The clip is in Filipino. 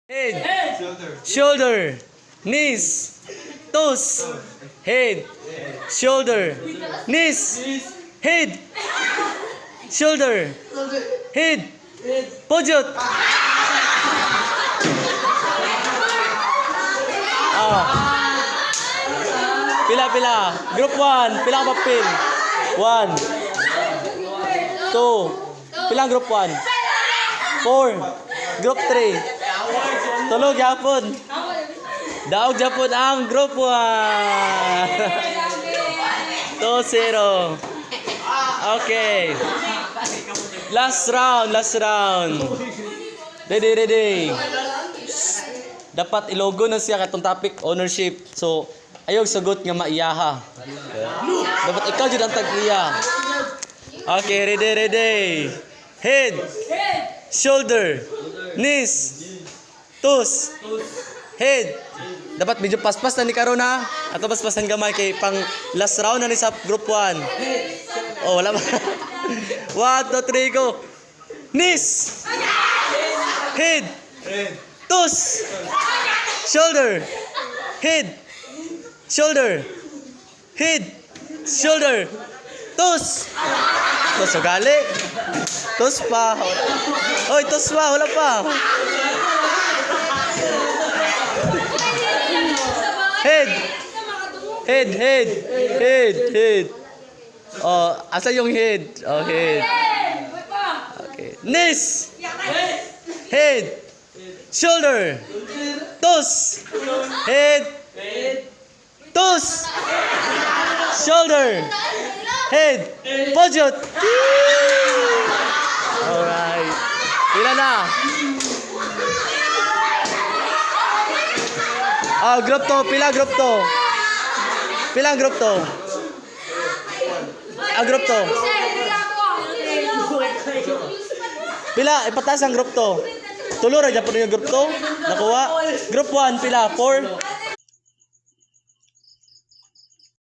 Head. Shoulder. Knees. Toes. Head. Shoulder. Knees. Head. Shoulder. Head. Pojot. Pila. Group 1. Pila ka papel? 1. 2. Pila group 1? 4. Group 3. Tulog yapon. Daog yapon ang group 1. 2-0. Okay. Last round. Ready. Dapat ilogo na siya katong topic ownership. So, ayog sagot nga maiyaha. Dapat ikaw jud ang tag-iya. Okay, ready. Head. Shoulder. Knees. Toes. Head. Dapat medyo paspas na ni karon ha. Ato paspasan gamay kay pang last round na ni sa group 1. Oh, wala ba? 1, 2, 3, go. Knees. Head. Toes. Shoulder. Head. Shoulder. Head. Shoulder. Toes. Toes gali. Toes pa. Oy, toes pa, wala pa. Head. Oh, asa yung head? Oh, head. Okay. Knees. Head. Shoulder. Toes. Head. Toes. Shoulder. Head. Pojot. Alright. Pila na? Group to. Pila group to? Pila group to? Group to. Pila? Ipatas ang group to. Tulo ra gyapon yung group to. Nakuha. Group 1 pila? 4.